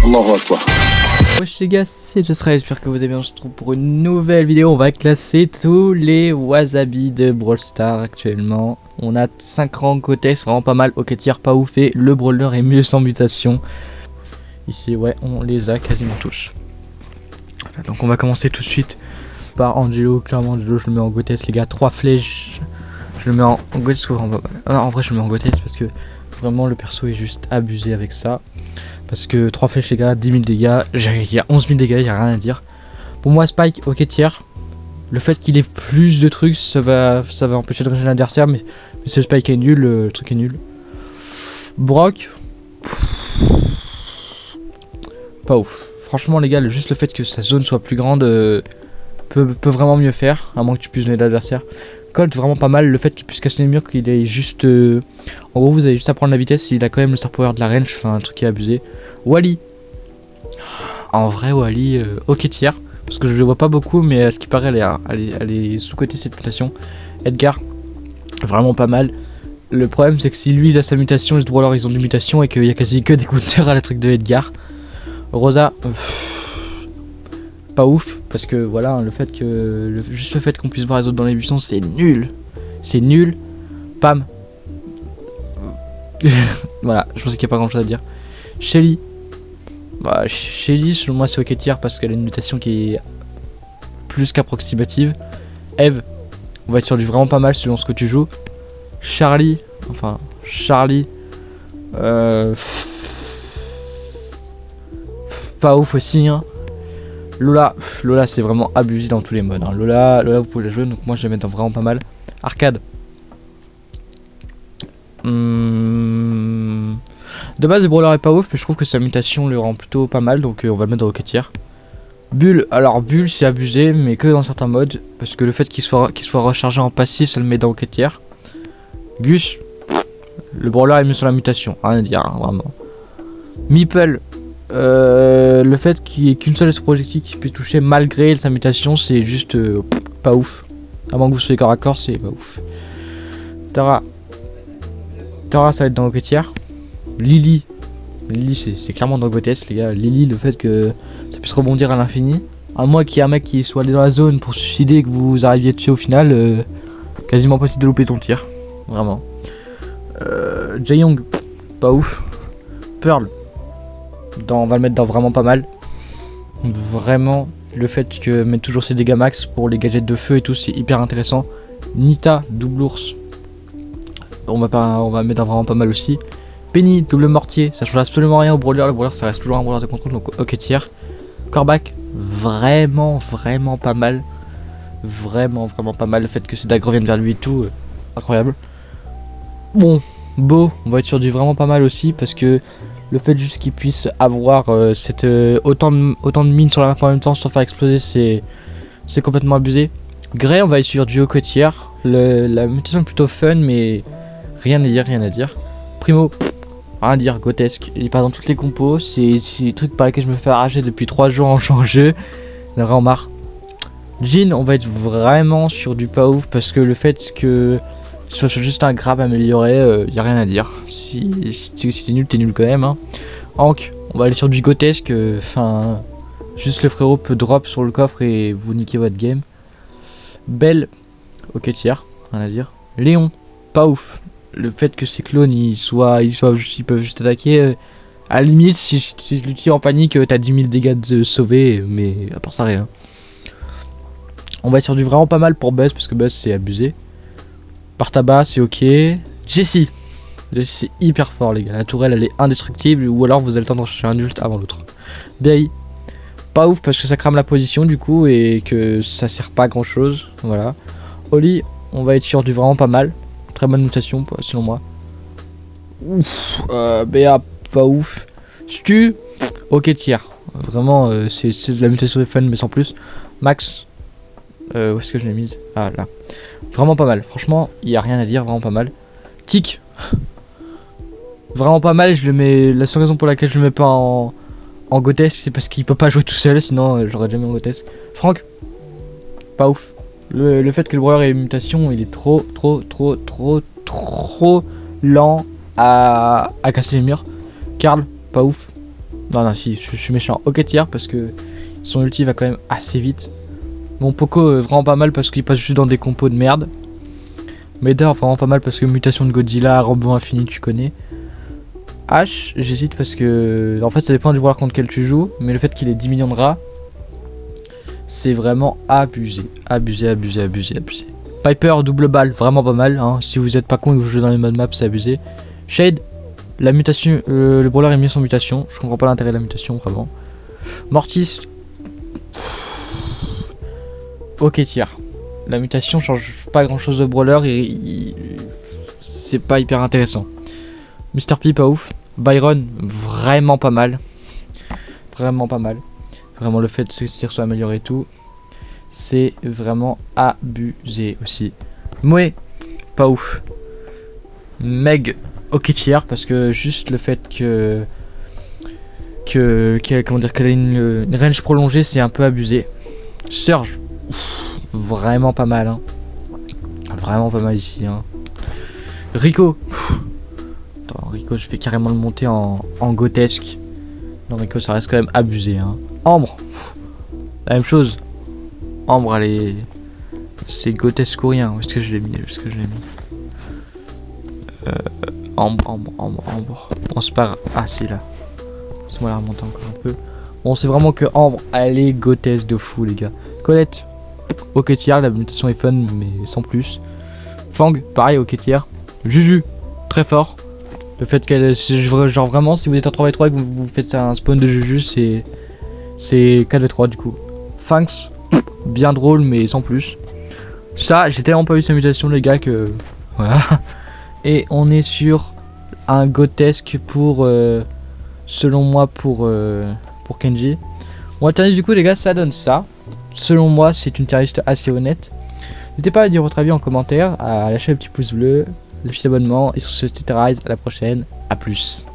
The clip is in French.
Allahu Akbar. Wesh les gars, c'est Jessra, j'espère que vous allez bien. On se retrouve pour une nouvelle vidéo. On va classer tous les wasabi de Brawl Stars actuellement. On a 5 rangs côté, c'est vraiment pas mal. Ok, tiers pas ouf et le brawler est mieux sans mutation. Ici, ouais, on les a quasiment tous. Voilà, donc on va commencer tout de suite par Angelo. Clairement, Angelo, je le mets en Gothès, les gars. 3 flèches. Je le mets en Gothès. En vrai, je le mets en Gothès parce que vraiment le perso est juste abusé avec ça. Parce que 3 flèches les gars, 10 000 dégâts, il y a 11 000 dégâts, il n'y a rien à dire. Pour moi Spike, ok tiers. Le fait qu'il ait plus de trucs, ça va empêcher de régénérer l'adversaire, mais c'est le Spike est nul, le truc est nul. Brock, pas ouf. Franchement les gars, juste le fait que sa zone soit plus grande peut vraiment mieux faire, à moins que tu puisses donner l'adversaire. Colt vraiment pas mal, le fait qu'il puisse casser les murs, qu'il est juste en gros vous avez juste à prendre la vitesse, il a quand même le star power de la range, enfin un truc qui est abusé. Wally, en vrai Wally, ok tiers, parce que je le vois pas beaucoup, mais à ce qui paraît elle est sous-côté cette mutation. Edgar, vraiment pas mal. Le problème c'est que si lui il a sa mutation, les brawlers ils ont des mutations et qu'il y a quasi que des counters à la truc de Edgar. Rosa, pas ouf, parce que voilà, le fait que juste le fait qu'on puisse voir les autres dans les buissons, c'est nul. C'est nul. Pam. Voilà, je pensais qu'il n'y a pas grand chose à dire. Shelly. Bah, Shelly, selon moi, c'est ok tiers parce qu'elle a une mutation qui est plus qu'approximative. Eve, on va être sur du vraiment pas mal selon ce que tu joues. Charlie, pas ouf aussi, hein. Lola c'est vraiment abusé dans tous les modes, hein. Lola vous pouvez la jouer, donc moi je vais mettre vraiment pas mal. Arcade. De base le brawler est pas ouf, mais je trouve que sa mutation le rend plutôt pas mal, donc on va le mettre dans Rocketier. Bull, alors Bull c'est abusé, mais que dans certains modes, parce que le fait qu'il soit rechargé en passif, ça le met dans Rocketier. Gus, le brawler est mieux sur la mutation, rien à dire, hein, vraiment. Meeple, le fait qu'il n'y ait qu'une seule projectile qui puisse toucher malgré sa mutation, c'est juste pas ouf. Avant que vous soyez corps à corps, c'est pas ouf. Tara, ça va être dans Rocketier. Lily c'est clairement dans Gothès les gars. Lily, le fait que ça puisse rebondir à l'infini, à moins qu'il y ait un mec qui soit allé dans la zone pour se suicider et que vous arriviez dessus au final, quasiment possible de louper ton tir, vraiment. Jae-Young, pas ouf. Pearl, on va le mettre dans vraiment pas mal. Vraiment, le fait que mettre toujours ses dégâts max pour les gadgets de feu et tout, c'est hyper intéressant. Nita, double ours, on va mettre dans vraiment pas mal aussi. Penny, double mortier, ça change absolument rien au brawler. Le brawler ça reste toujours un brawler de contrôle, donc ok tiers. Corbac, vraiment pas mal. Vraiment pas mal. Le fait que ces dagues reviennent vers lui et tout, incroyable. Bon, Beau, on va être sur du vraiment pas mal aussi, parce que le fait juste qu'il puisse avoir autant de mines sur la map en même temps sans faire exploser, c'est complètement abusé. Grey, on va être sur du ok tiers. La mutation est plutôt fun, mais rien à dire. Primo, rien à dire, grotesque. Il part dans toutes les compos, c'est des trucs par lesquels je me fais arracher depuis 3 jours en jeu. J'en ai vraiment marre. Jean, on va être vraiment sur du pas ouf, parce que le fait que ce soit juste un grab amélioré, y a rien à dire. Si t'es nul quand même, hein. Hank, on va aller sur du grotesque, enfin juste le frérot peut drop sur le coffre et vous niquez votre game. Belle, ok tiers, rien à dire. Léon, pas ouf. Le fait que ces clones ils peuvent juste attaquer, à la limite si je lui tire en panique, t'as 10 000 dégâts de sauver, mais à part ça rien. On va être sur du vraiment pas mal pour Buzz, parce que Buzz c'est abusé. Par tabac c'est ok. Jessie c'est hyper fort les gars, la tourelle elle est indestructible, ou alors vous avez le temps d'en chercher un ult avant l'autre. BI, pas ouf parce que ça crame la position du coup et que ça sert pas à grand chose, voilà. Oli, on va être sur du vraiment pas mal. Très bonne mutation selon moi. Ouf, BA pas ouf. Stu, ok tiers. Vraiment c'est de la mutation de fun mais sans plus. Max, où est-ce que je l'ai mise? Ah là. Vraiment pas mal. Franchement, il n'y a rien à dire, vraiment pas mal. Tic, vraiment pas mal. Je le mets. La seule raison pour laquelle je le mets pas en Gothès, c'est parce qu'il peut pas jouer tout seul, sinon j'aurais jamais en Gothès. Franck, pas ouf. Le fait que le brawler ait une mutation, il est trop lent à casser les murs. Karl, pas ouf. Non, non, si, je suis méchant. Ok, tiers parce que son ulti va quand même assez vite. Bon, Poco, vraiment pas mal parce qu'il passe juste dans des compos de merde. Meder, vraiment pas mal parce que mutation de Godzilla, robot infini, tu connais. H, j'hésite parce que. En fait, ça dépend du joueur contre lequel tu joues. Mais le fait qu'il ait 10 millions de rats, c'est vraiment abusé. Abusé. Piper, double balle, vraiment pas mal. Hein. Si vous êtes pas con et que vous jouez dans les modes map, c'est abusé. Shade, la mutation, le brawler est mieux sans mutation. Je comprends pas l'intérêt de la mutation, vraiment. Mortis. Ok, tiers. La mutation change pas grand chose au brawler et c'est pas hyper intéressant. Mr. P, pas ouf. Byron, vraiment pas mal. Vraiment pas mal. Vraiment, le fait que ce tir soit amélioré et tout, c'est vraiment abusé aussi. Moé, pas ouf. Meg, ok tiers parce que juste le fait que comment dire qu'elle a une range prolongée, c'est un peu abusé. Surge, vraiment pas mal, hein. Vraiment pas mal ici, hein. Rico, attends, Rico, je vais carrément le monter en grotesque. Non, Rico, ça reste quand même abusé, hein. Ambre, la même chose. Ambre, elle est, c'est grotesque ou rien. Où est-ce que je l'ai mis? Ambre. Bon, c'est pas grave. Ah, c'est là. Laisse-moi la remonter encore un peu. Bon, c'est vraiment que Ambre, elle est grotesque de fou, les gars. Colette, ok tiers, la mutation est fun, mais sans plus. Fang, pareil, ok tiers. Juju, très fort. Le fait qu'elle, genre vraiment, si vous êtes en 3v3 et que vous faites un spawn de Juju, c'est 4v3 du coup. Fangs, bien drôle, mais sans plus. Ça, j'ai tellement pas vu sa mutation, les gars, que voilà. Et on est sur un grotesque pour, selon moi, pour Kenji. Bon, la tier list, du coup, les gars, ça donne ça. Selon moi, c'est une tier list assez honnête. N'hésitez pas à dire votre avis en commentaire, à lâcher le petit pouce bleu, le petit abonnement, et sur ce, c'était Rise, à la prochaine, à plus.